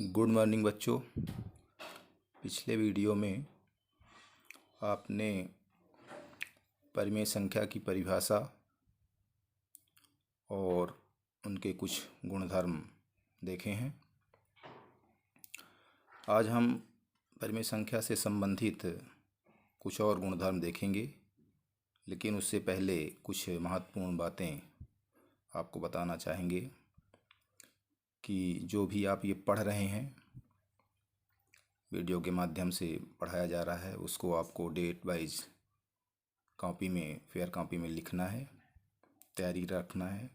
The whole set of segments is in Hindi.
गुड मॉर्निंग बच्चों। पिछले वीडियो में आपने परिमेय संख्या की परिभाषा और उनके कुछ गुणधर्म देखे हैं। आज हम परिमेय संख्या से संबंधित कुछ और गुणधर्म देखेंगे, लेकिन उससे पहले कुछ महत्वपूर्ण बातें आपको बताना चाहेंगे कि जो भी आप ये पढ़ रहे हैं, वीडियो के माध्यम से पढ़ाया जा रहा है, उसको आपको डेट वाइज कॉपी में, फेयर कॉपी में लिखना है, तैयारी रखना है।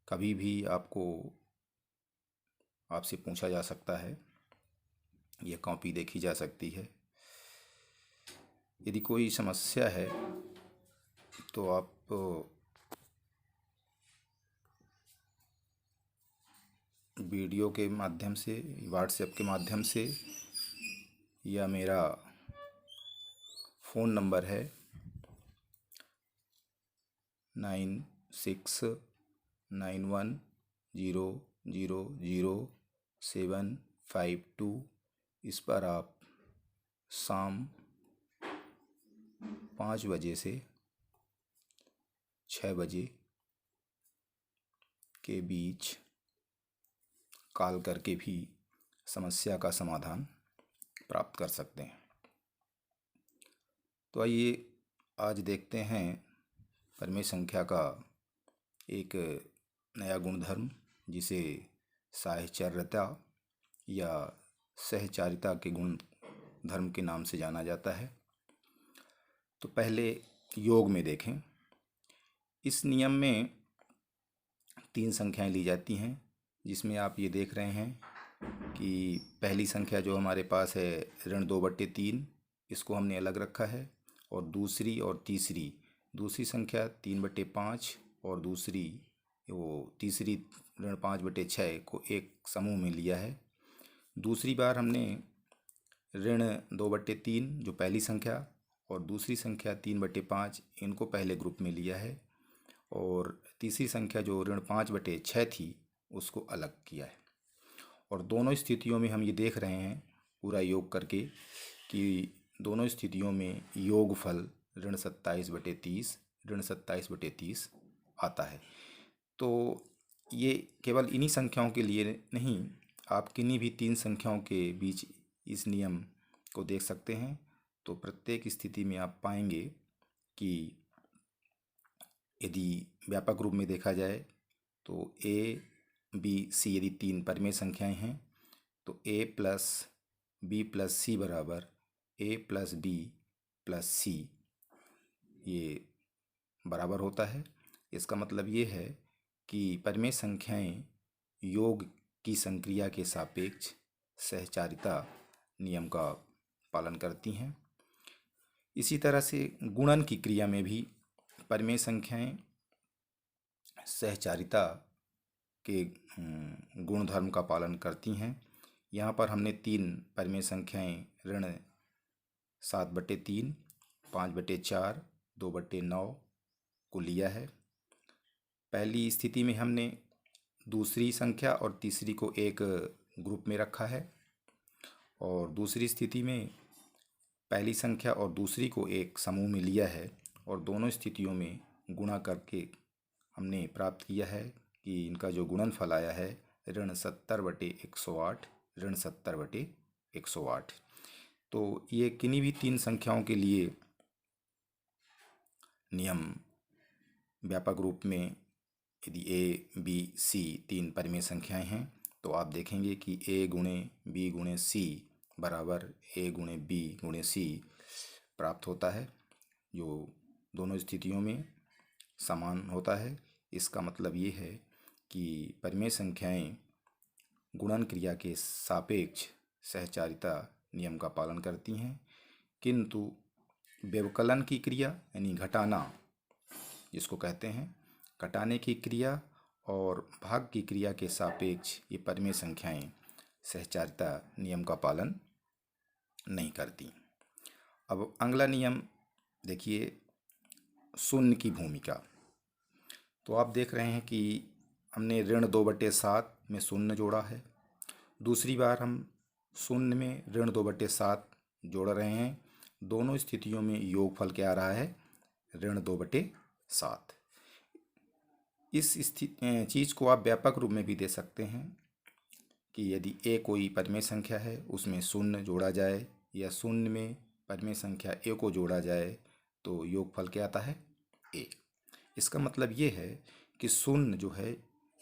कभी भी आपसे पूछा जा सकता है, यह कॉपी देखी जा सकती है। यदि कोई समस्या है तो आप वीडियो के माध्यम से, व्हाट्सएप के माध्यम से, या मेरा फ़ोन नंबर है 9691000752। इस पर आप शाम 5 बजे से 6 बजे के बीच कॉल करके भी समस्या का समाधान प्राप्त कर सकते हैं। तो आइए आज देखते हैं परिमेय संख्या का एक नया गुणधर्म, जिसे साहचर्यता या सहचारिता के गुण धर्म के नाम से जाना जाता है। तो पहले योग में देखें। इस नियम में 3 संख्याएं ली जाती हैं, जिसमें आप ये देख रहे हैं कि पहली संख्या जो हमारे पास है ऋण 2/3, इसको हमने अलग रखा है, और दूसरी और दूसरी संख्या 3/5 और तीसरी ऋण 5/6 को एक समूह में लिया है। दूसरी बार हमने ऋण 2/3 जो पहली संख्या और दूसरी संख्या 3/5 इनको पहले ग्रुप में लिया है, और तीसरी संख्या जो ऋण 5/6 थी उसको अलग किया है। और दोनों स्थितियों में हम ये देख रहे हैं पूरा योग करके कि दोनों स्थितियों में योगफल ऋण 27/30 आता है। तो ये केवल इन्हीं संख्याओं के लिए नहीं, आप किन्हीं भी 3 संख्याओं के बीच इस नियम को देख सकते हैं। तो प्रत्येक स्थिति में आप पाएंगे कि यदि व्यापक रूप में देखा जाए तो A, B, C यदि 3 परिमेय संख्याएं हैं तो A + B + C बराबर A + B + C ये बराबर होता है। इसका मतलब ये है कि परिमेय संख्याएं योग की संक्रिया के सापेक्ष सहचारिता नियम का पालन करती हैं। इसी तरह से गुणन की क्रिया में भी परिमेय संख्याएं सहचारिता के गुणधर्म का पालन करती हैं। यहाँ पर हमने 3 परिमेय संख्याएं ऋण 7/3, 5/4, 2/9 को लिया है। पहली स्थिति में हमने दूसरी संख्या और तीसरी को एक ग्रुप में रखा है, और दूसरी स्थिति में पहली संख्या और दूसरी को एक समूह में लिया है, और दोनों स्थितियों में गुणा करके हमने प्राप्त किया है कि इनका जो गुणनफल आया है ऋण 70/108, ऋण 70/108। तो ये किन्हीं भी 3 संख्याओं के लिए नियम व्यापक रूप में, यदि A, B, C 3 परिमेय संख्याएं हैं तो आप देखेंगे कि A × B × C बराबर A × B × C प्राप्त होता है, जो दोनों स्थितियों में समान होता है। इसका मतलब ये है कि परिमेय संख्याएं गुणन क्रिया के सापेक्ष सहचारिता नियम का पालन करती हैं, किंतु व्यवकलन की क्रिया यानी घटाना, जिसको कहते हैं घटाने की क्रिया और भाग की क्रिया के सापेक्ष ये परिमेय संख्याएं सहचारिता नियम का पालन नहीं करती। अब अगला नियम देखिए, शून्य की भूमिका। तो आप देख रहे हैं कि हमने ऋण 2/7 में शून्य जोड़ा है, दूसरी बार हम शून्य में ऋण 2/7 जोड़ रहे हैं। दोनों स्थितियों में योगफल क्या आ रहा है? ऋण 2/7। इस चीज़ को आप व्यापक रूप में भी दे सकते हैं कि यदि ए कोई परिमेय संख्या है, उसमें शून्य जोड़ा जाए, या शून्य में परिमेय संख्या ए को जोड़ा जाए तो योगफल क्या आता है? ए। इसका मतलब ये है कि शून्य जो है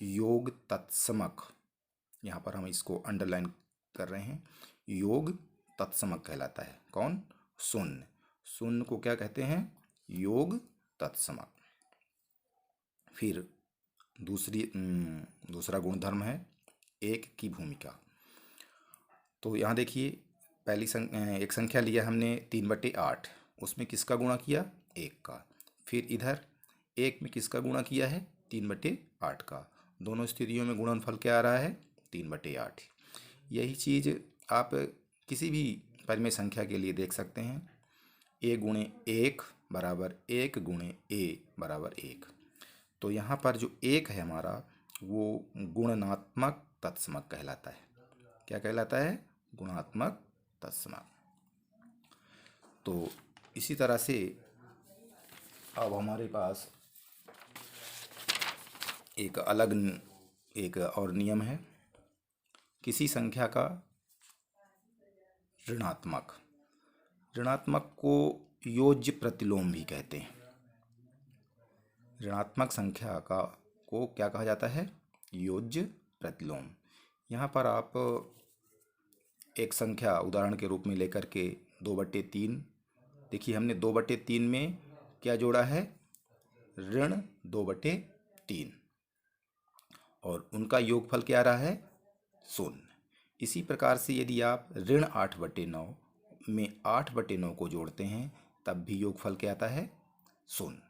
योग तत्समक, यहाँ पर हम इसको अंडरलाइन कर रहे हैं, योग तत्समक कहलाता है। कौन? शून्य। शून्य को क्या कहते हैं? योग तत्समक। फिर दूसरा गुणधर्म है एक की भूमिका। तो यहाँ देखिए, पहली एक संख्या लिया हमने 3/8, उसमें किसका गुणा किया? 1 का। फिर इधर 1 में किसका गुणा किया है? 3/8 का। दोनों स्थितियों में गुणनफल क्या आ रहा है? 3/8। यही चीज़ आप किसी भी परिमेय संख्या के लिए देख सकते हैं। a गुणे 1 बराबर 1 गुणे a बराबर 1। तो यहाँ पर जो 1 है हमारा, वो गुणनात्मक तत्समक कहलाता है। क्या कहलाता है? गुणात्मक तत्समक। तो इसी तरह से अब हमारे पास एक और नियम है। किसी संख्या का ऋणात्मक को योज्य प्रतिलोम भी कहते हैं। ऋणात्मक संख्या को क्या कहा जाता है? योज्य प्रतिलोम। यहाँ पर आप एक संख्या उदाहरण के रूप में लेकर के 2/3, देखिए हमने 2/3 में क्या जोड़ा है? ऋण 2/3, और उनका योगफल क्या आ रहा है? शून्य। इसी प्रकार से यदि आप ऋण 8/9 में 8/9 को जोड़ते हैं, तब भी योगफल क्या आता है? शून्य,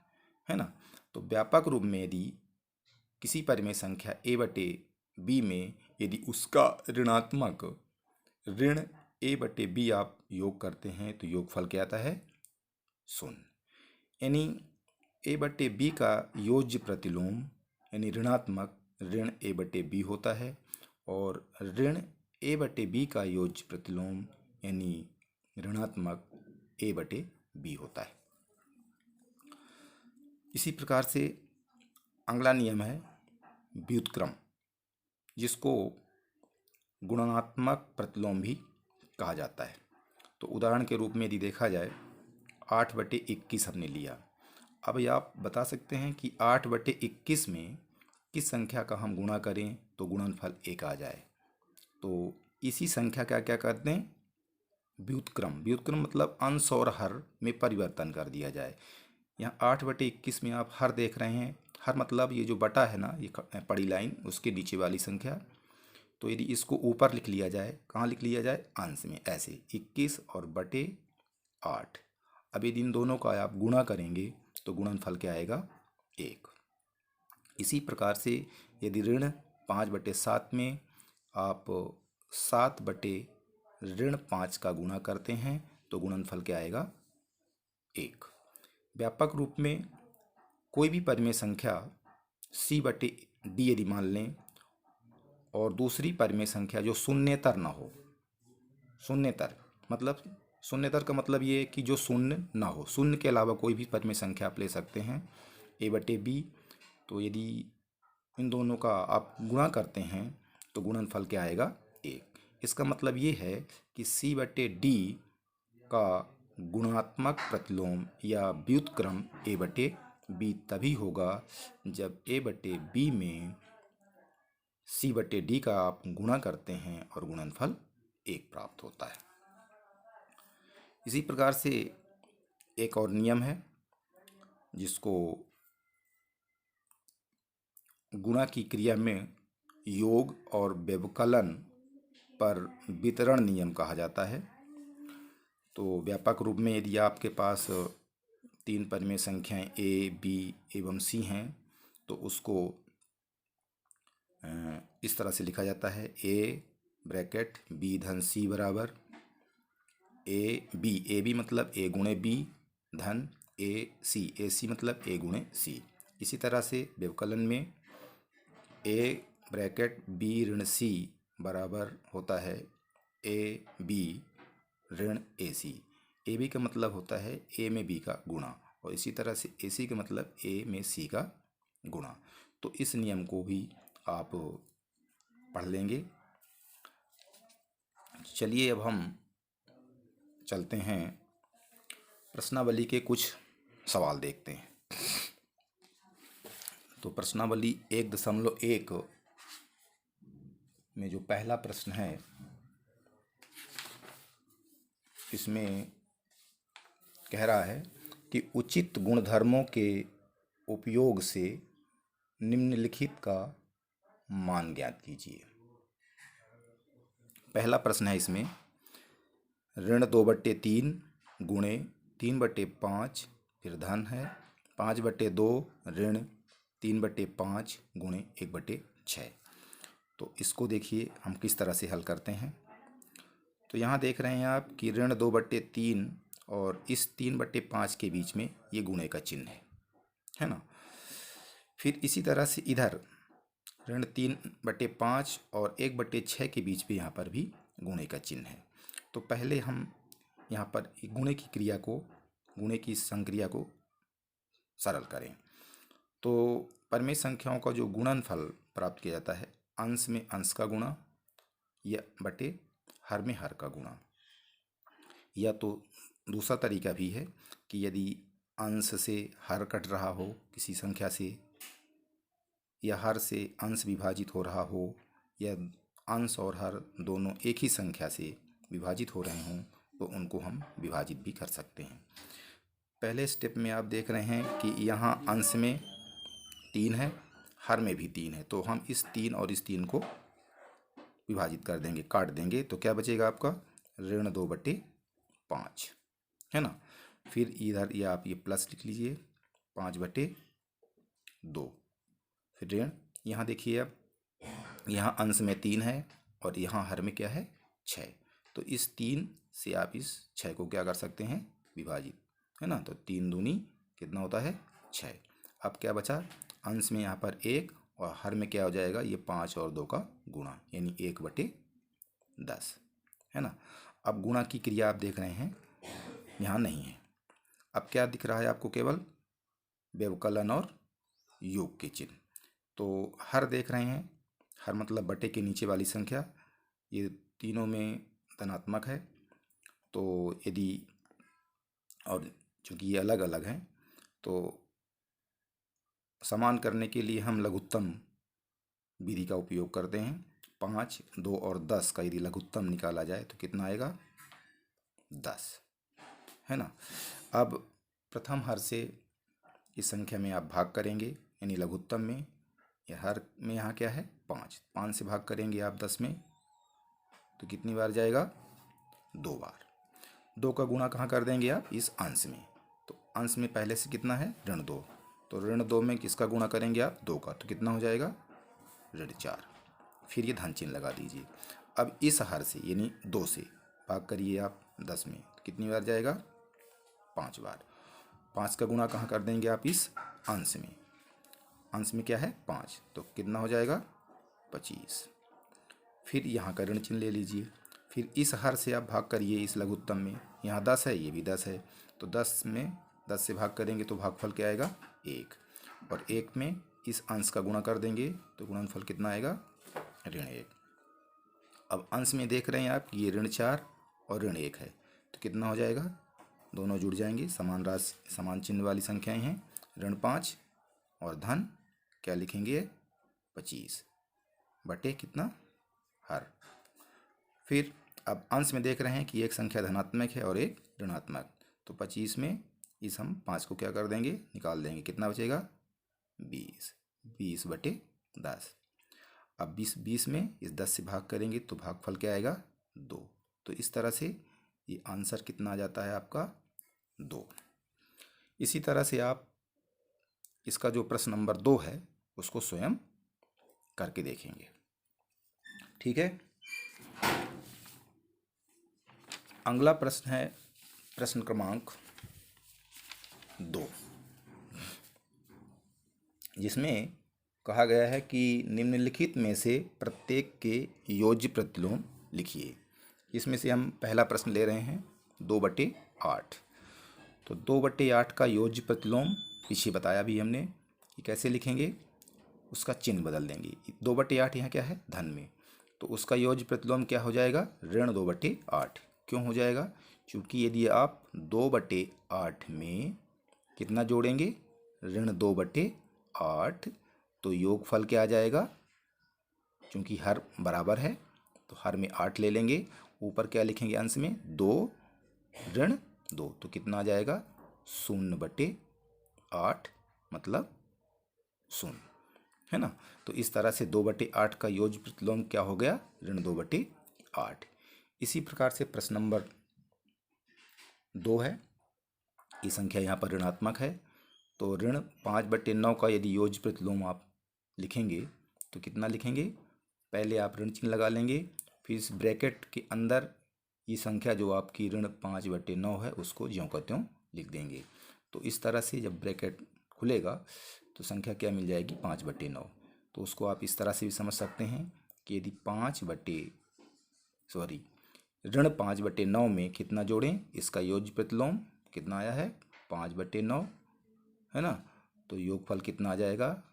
है ना। तो व्यापक रूप में यदि किसी परिमेय संख्या a/b में यदि उसका ऋणात्मक ऋण a/b आप योग करते हैं तो योगफल क्या आता है? शून्य। यानी a/b का योज्य प्रतिलोम यानी ऋणात्मक ऋण a/b होता है, और ऋण a/b का योज्य प्रतिलोम यानी ऋणात्मक a/b होता है। इसी प्रकार से अगला नियम है व्युत्क्रम, जिसको गुणात्मक प्रतिलोम भी कहा जाता है। तो उदाहरण के रूप में यदि देखा जाए, 8/21 हमने लिया। अब आप बता सकते हैं कि 8/21 में किस संख्या का हम गुणा करें तो गुणनफल 1 आ जाए। तो इसी संख्या का क्या करते हैं? व्युत्क्रम मतलब अंश और हर में परिवर्तन कर दिया जाए। यहाँ 8/21 में आप हर देख रहे हैं। हर मतलब ये जो बटा है ना, ये पड़ी लाइन, उसके नीचे वाली संख्या। तो यदि इसको ऊपर लिख लिया जाए, कहाँ लिख लिया जाए? अंश में, ऐसे 21 और बटे 8। अब यदि इन दोनों का आप गुणा करेंगे तो गुणनफल क्या आएगा? 1। इसी प्रकार से यदि ऋण 5/7 में आप 7/ऋण 5 का गुणा करते हैं तो गुणनफल क्या आएगा? 1। व्यापक रूप में कोई भी परिमेय संख्या c/d यदि मान लें, और दूसरी परिमेय संख्या जो शून्येतर ना हो, शून्येतर मतलब, शून्येतर का मतलब ये है कि जो शून्य ना हो, शून्य के अलावा कोई भी परिमेय संख्या आप ले सकते हैं a/b। तो यदि इन दोनों का आप गुणा करते हैं तो गुणनफल क्या आएगा? 1। इसका मतलब ये है कि c/d का गुणात्मक प्रतिलोम या व्युत्क्रम a/b तभी होगा जब a/b में c/d का आप गुणा करते हैं और गुणनफल 1 प्राप्त होता है। इसी प्रकार से एक और नियम है जिसको गुणा की क्रिया में योग और व्यवकलन पर वितरण नियम कहा जाता है। तो व्यापक रूप में यदि आपके पास 3 परिमेय संख्याएं a, b एवं c हैं तो उसको इस तरह से लिखा जाता है a(b(c) बराबर a b मतलब a गुणे b धन ac मतलब a गुणे c। इसी तरह से व्यवकलन में a(b ऋण c बराबर होता है ए बी ऋण ए सी। ए बी का मतलब होता है ए में बी का गुणा, और इसी तरह से ए सी का मतलब ए में सी का गुणा। तो इस नियम को भी आप पढ़ लेंगे। चलिए अब हम चलते हैं प्रश्नावली के कुछ सवाल देखते हैं। तो प्रश्नावली 1.1 में जो पहला प्रश्न है, इसमें कह रहा है कि उचित गुणधर्मों के उपयोग से निम्नलिखित का मान ज्ञात कीजिए। पहला प्रश्न है इसमें, ऋण 2/3 गुणे 3/5, फिर धन है 5/2 ऋण 3/5 गुणे 1/6। तो इसको देखिए हम किस तरह से हल करते हैं। तो यहाँ देख रहे हैं आप कि ऋण 2/3 और इस 3/5 के बीच में ये गुणे का चिन्ह है ना। फिर इसी तरह से इधर ऋण 3/5 और 1/6 के बीच में यहाँ पर भी गुणे का चिन्ह है। तो पहले हम यहाँ पर गुणे की क्रिया को, गुणे की संक्रिया को सरल करें। तो परमेय संख्याओं का जो गुणनफल प्राप्त किया जाता है, अंश में अंश का गुणा या बटे हर में हर का गुणा। या तो दूसरा तरीका भी है कि यदि अंश से हर कट रहा हो किसी संख्या से, या हर से अंश विभाजित हो रहा हो, या अंश और हर दोनों एक ही संख्या से विभाजित हो रहे हों, तो उनको हम विभाजित भी कर सकते हैं। पहले स्टेप में आप देख रहे हैं कि यहाँ अंश में 3 है, हर में भी 3 है, तो हम इस 3 और इस 3 को विभाजित कर देंगे, काट देंगे। तो क्या बचेगा आपका, ऋण 2/5 है ना। फिर इधर ये आप ये प्लस लिख लीजिए 5/2। फिर ऋण, यहाँ देखिए अब यहाँ अंश में 3 है और यहाँ हर में क्या है 6। तो इस 3 से आप इस 6 को क्या कर सकते हैं, विभाजित, है ना। तो 3 दूनी कितना होता है 6। अब क्या बचा, अंश में यहाँ पर 1 और हर में क्या हो जाएगा, ये 5 और 2 का गुणा, यानी 1/10 है ना। अब गुणा की क्रिया आप देख रहे हैं यहाँ नहीं है। अब क्या दिख रहा है आपको, केवल व्यवकलन और योग के चिन्ह। तो हर देख रहे हैं, हर मतलब बटे के नीचे वाली संख्या, ये तीनों में धनात्मक है। तो यदि, और चूँकि ये अलग अलग हैं, तो समान करने के लिए हम लघुत्तम विधि का उपयोग करते हैं। 5, 2 और 10 का यदि लघुत्तम निकाला जाए तो कितना आएगा, 10 है ना। अब प्रथम हर से इस संख्या में आप भाग करेंगे, यानी लघुत्तम में, या हर में यहाँ क्या है 5 से भाग करेंगे आप 10 में, तो कितनी बार जाएगा, 2 बार। 2 का गुणा कहाँ कर देंगे आप, इस अंश में। तो अंश में पहले से कितना है, ऋण 2, तो ऋण 2 में किसका गुणा करेंगे आप, 2 का, तो कितना हो जाएगा, ऋण 4। फिर ये धन चिन्ह लगा दीजिए। अब इस हर से यानी 2 से भाग करिए आप 10 में, तो कितनी बार जाएगा, 5 बार। 5 का गुणा कहाँ कर देंगे आप, इस अंश में। अंश में क्या है 5, तो कितना हो जाएगा 25। फिर यहाँ का ऋण चिन्ह ले लीजिए। फिर इस हर से आप भाग करिए इस लघुत्तम में, यहाँ 10 है, ये भी 10 है, तो 10 में 10 से भाग करेंगे तो भागफल क्या आएगा, 1। और 1 में इस अंश का गुणा कर देंगे तो गुणनफल कितना आएगा, ऋण 1। अब अंश में देख रहे हैं आप कि ये ऋण 4 और ऋण 1 है, तो कितना हो जाएगा, दोनों जुड़ जाएंगे, समान राशि समान चिन्ह वाली संख्याएं हैं। ऋण 5 और धन क्या लिखेंगे, 25 बटे कितना, हर। फिर अब अंश में देख रहे हैं कि एक संख्या धनात्मक है और एक ऋणात्मक, तो 25 में इस हम 5 को क्या कर देंगे, निकाल देंगे, कितना बचेगा, 20 अब 20 में इस 10 से भाग करेंगे तो भागफल क्या आएगा, 2। तो इस तरह से ये आंसर कितना आ जाता है आपका, 2। इसी तरह से आप इसका जो प्रश्न नंबर 2 है उसको स्वयं करके देखेंगे, ठीक है। अगला प्रश्न है प्रश्न क्रमांक 2, जिसमें कहा गया है कि निम्नलिखित में से प्रत्येक के योज्य प्रतिलोम लिखिए। इसमें से हम पहला प्रश्न ले रहे हैं 2/8। तो 2/8 का योज्य प्रतिलोम पीछे बताया भी हमने कि कैसे लिखेंगे, उसका चिन्ह बदल देंगे। 2/8 यहाँ क्या है, धन में, तो उसका योज्य प्रतिलोम क्या हो जाएगा, ऋण 2/8। क्यों हो जाएगा, क्योंकि यदि आप 2/8 में कितना जोड़ेंगे, ऋण 2/8, तो योगफल क्या आ जाएगा, क्योंकि हर बराबर है तो हर में 8 ले लेंगे, ऊपर क्या लिखेंगे अंश में 2 ऋण 2, तो कितना आ जाएगा 0/8, मतलब 0, है ना। तो इस तरह से 2/8 का योज्य प्रतिलोम क्या हो गया, ऋण 2/8। इसी प्रकार से प्रश्न नंबर 2 है, ये संख्या यहाँ पर ऋणात्मक है, तो ऋण 5/9 का यदि योज्य प्रतिलोम आप लिखेंगे तो कितना लिखेंगे, पहले आप ऋण चिन्ह लगा लेंगे, फिर इस ब्रैकेट के अंदर ये संख्या जो आपकी ऋण 5/9 है उसको ज्यों का त्यों लिख देंगे। तो इस तरह से जब ब्रैकेट खुलेगा तो संख्या क्या मिल जाएगी, 5/9। तो उसको आप इस तरह से भी समझ सकते हैं कि यदि ऋण 5/9 में कितना जोड़ें, इसका योज्य प्रतिलोम कितना आया है, 5/9, है ना। तो योगफल कितना आ जाएगा,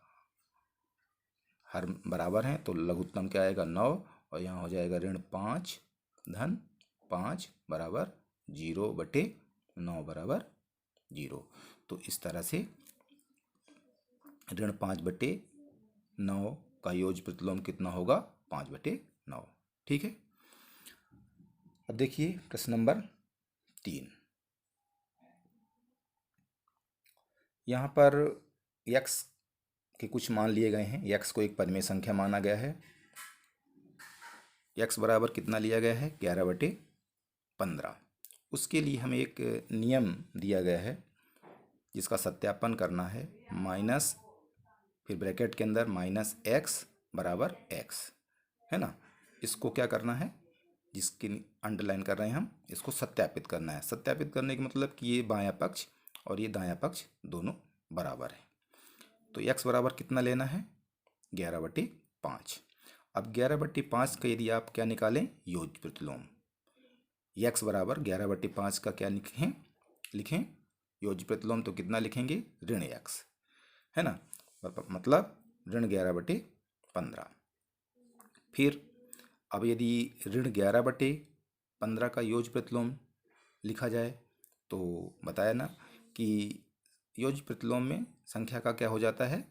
हर बराबर हैं तो लघुत्तम क्या आएगा 9, और यहाँ हो जाएगा ऋण 5 धन 5 बराबर 0/9 बराबर 0। तो इस तरह से ऋण 5/9 का योज्य प्रतिलोम कितना होगा, 5/9। ठीक है। अब देखिए प्रश्न नंबर 3। यहाँ पर x के कुछ मान लिए गए हैं, x को एक परिमेय संख्या माना गया है। x बराबर कितना लिया गया है, 11/15। उसके लिए हमें एक नियम दिया गया है जिसका सत्यापन करना है, माइनस फिर ब्रैकेट के अंदर -x बराबर x, है ना। इसको क्या करना है, जिसकी अंडरलाइन कर रहे हैं हम, इसको सत्यापित करना है। सत्यापित करने का मतलब कि ये बायां पक्ष और ये दायां पक्ष दोनों बराबर है। तो x बराबर कितना लेना है, 11/5। अब 11/5 का यदि आप क्या निकालें, योज्य प्रतिलोम, x बराबर 11/5 का क्या लिखें योज्य प्रतिलोम, तो कितना लिखेंगे, ऋण x, है ना, मतलब ऋण 11/15। फिर अब यदि ऋण 11/15 का योज्य प्रतिलोम लिखा जाए तो बताया ना कि योज्य प्रतिलोम में संख्या का क्या हो जाता है,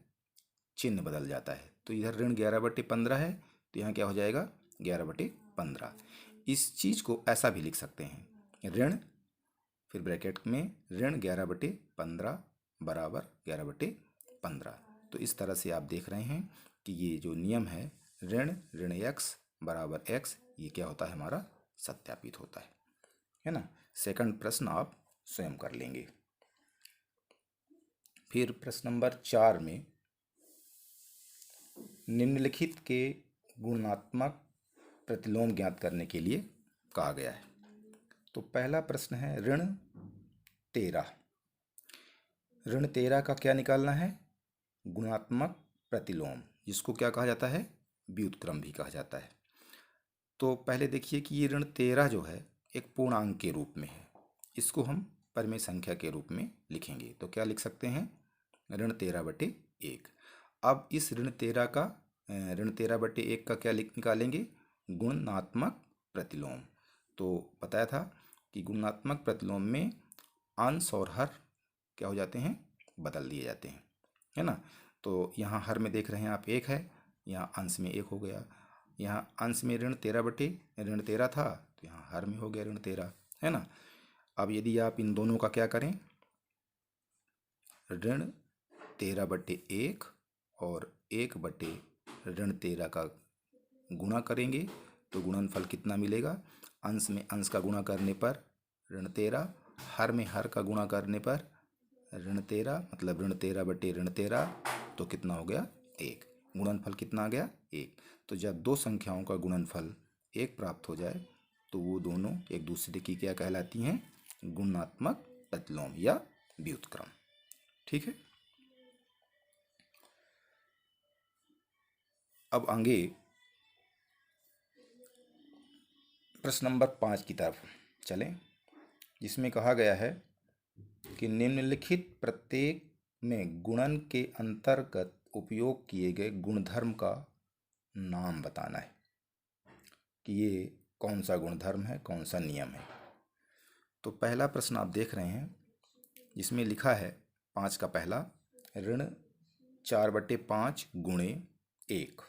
चिन्ह बदल जाता है। तो इधर ऋण 11/15 है तो यहाँ क्या हो जाएगा, 11/15। इस चीज़ को ऐसा भी लिख सकते हैं, ऋण फिर ब्रैकेट में ऋण 11/15 बराबर 11/15। तो इस तरह से आप देख रहे हैं कि ये जो नियम है, ऋण x बराबर x, ये क्या होता है, हमारा सत्यापित होता है ना। सेकंड प्रश्न आप स्वयं कर लेंगे। फिर प्रश्न नंबर 4 में निम्नलिखित के गुणात्मक प्रतिलोम ज्ञात करने के लिए कहा गया है। तो पहला प्रश्न है ऋण 13। ऋण 13 का क्या निकालना है, गुणात्मक प्रतिलोम, जिसको क्या कहा जाता है, व्युत्क्रम भी कहा जाता है। तो पहले देखिए कि ये ऋण 13 जो है एक पूर्णांक के रूप में है, इसको हम परिमेय संख्या के रूप में लिखेंगे। तो क्या लिख सकते हैं, ऋण 13/1। अब इस ऋण 13/1 का क्या निकालेंगे, गुणात्मक प्रतिलोम। तो बताया था कि गुणात्मक प्रतिलोम में अंश और हर क्या हो जाते हैं, बदल दिए जाते हैं, है ना। तो यहाँ हर में देख रहे हैं आप 1 है, यहाँ अंश में 1 हो गया, यहाँ अंश में ऋण 13 था तो यहाँ हर में हो गया ऋण 13, है ना। अब यदि आप इन दोनों का क्या करें, ऋण 13/1 और 1/ऋण 13 का गुणा करेंगे तो गुणनफल कितना मिलेगा, अंश में अंश का गुणा करने पर ऋण 13, हर में हर का गुणा करने पर ऋण 13, मतलब ऋण 13/ऋण 13, तो कितना हो गया, 1। गुणनफल कितना आ गया, 1। तो जब दो संख्याओं का गुणनफल 1 प्राप्त हो जाए तो वो दोनों एक दूसरे की क्या कहलाती हैं, गुणात्मक प्रतिलोम या व्युत्क्रम। ठीक है। अब आगे प्रश्न नंबर 5 की तरफ चलें, जिसमें कहा गया है कि निम्नलिखित प्रत्येक में गुणन के अंतर्गत उपयोग किए गए गुणधर्म का नाम बताना है कि ये कौन सा गुणधर्म है, कौन सा नियम है। तो पहला प्रश्न आप देख रहे हैं, जिसमें लिखा है 5 का पहला, ऋण 4/5 गुणे 1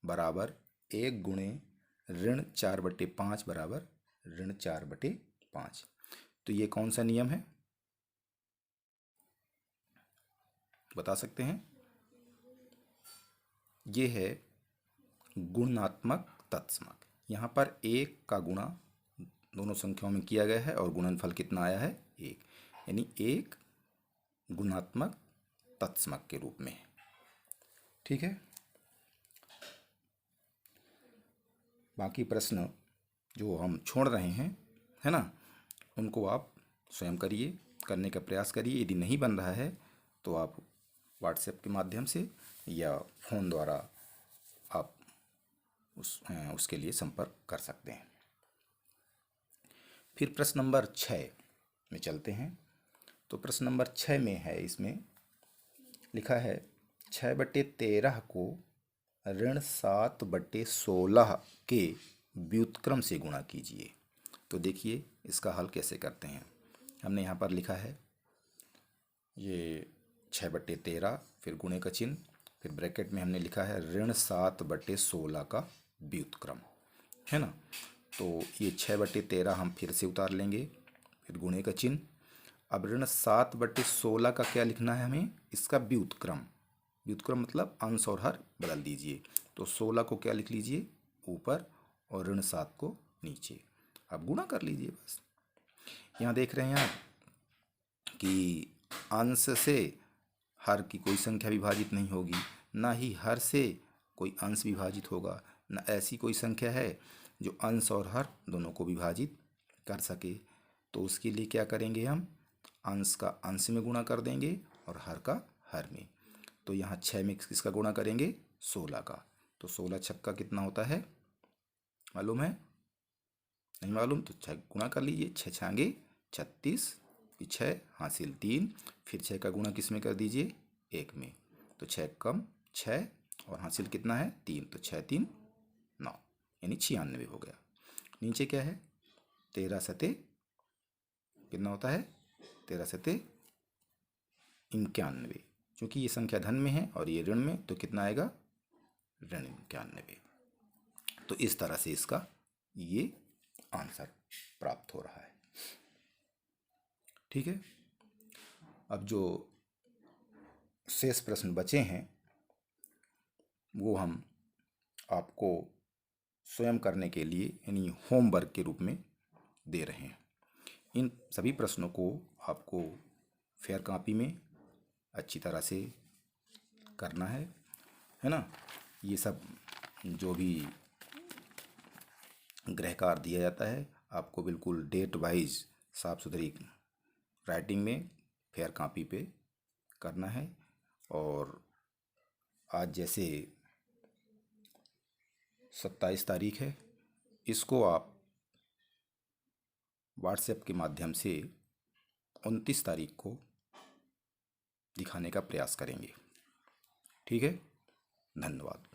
बराबर 1 गुणे ऋण 4/5 बराबर ऋण 4/5। तो ये कौन सा नियम है, बता सकते हैं? ये है गुणात्मक तत्समक। यहाँ पर 1 का गुणा दोनों संख्याओं में किया गया है और गुणनफल कितना आया है, 1, यानी 1 गुणात्मक तत्समक के रूप में है। ठीक है, बाकी प्रश्न जो हम छोड़ रहे हैं, है ना, उनको आप स्वयं करिए, करने का प्रयास करिए। यदि नहीं बन रहा है तो आप व्हाट्सएप के माध्यम से या फ़ोन द्वारा आप उसके लिए संपर्क कर सकते हैं। फिर प्रश्न नंबर 6 में चलते हैं। तो प्रश्न नंबर 6 में है, इसमें लिखा है 6/13 को ऋण 7/16 के व्युत्क्रम से गुणा कीजिए। तो देखिए इसका हल कैसे करते हैं। हमने यहाँ पर लिखा है ये 6/13, फिर गुणे का चिन्ह, फिर ब्रैकेट में हमने लिखा है ऋण 7/16 का व्युत्क्रम, है ना। तो ये 6/13 हम फिर से उतार लेंगे, फिर गुणे का चिन्ह। अब ऋण 7/16 का क्या लिखना है हमें, इसका व्युत्क्रम। व्युत्क्रम मतलब अंश और हर बदल दीजिए। तो 16 को क्या लिख लीजिए, ऊपर, और ऋण 7 को नीचे। अब गुणा कर लीजिए बस। यहाँ देख रहे हैं आप कि अंश से हर की कोई संख्या विभाजित नहीं होगी, ना ही हर से कोई अंश विभाजित होगा, ना ऐसी कोई संख्या है जो अंश और हर दोनों को विभाजित कर सके। तो उसके लिए क्या करेंगे, हम अंश का अंश में गुणा कर देंगे और हर का हर में। तो यहाँ 6 में किसका गुणा करेंगे, 16 का। तो 16 छक्का कितना होता है, मालूम है? नहीं मालूम तो 6 गुणा कर लीजिए। 6 छांगे 36, 6 हासिल 3, फिर 6 का गुणा किस में कर दीजिए, 1 में। तो 6 कम 6 और हासिल कितना है, 3। तो 6 3 9, यानी 96 हो गया। नीचे क्या है, 13 सते कितना होता है, 13 सते 91। क्योंकि ये संख्या धन में है और ये ऋण में, तो कितना आएगा, ऋण 91। तो इस तरह से इसका ये आंसर प्राप्त हो रहा है। ठीक है, अब जो शेष प्रश्न बचे हैं वो हम आपको स्वयं करने के लिए, यानी होमवर्क के रूप में दे रहे हैं। इन सभी प्रश्नों को आपको फेयर कॉपी में अच्छी तरह से करना है ना। ये सब जो भी गृह कार्य दिया जाता है आपको बिल्कुल डेट वाइज साफ सुथरी राइटिंग में फेयर कॉपी पे करना है। और आज जैसे 27 तारीख है, इसको आप व्हाट्सएप के माध्यम से 29 तारीख को दिखाने का प्रयास करेंगे। ठीक है, धन्यवाद।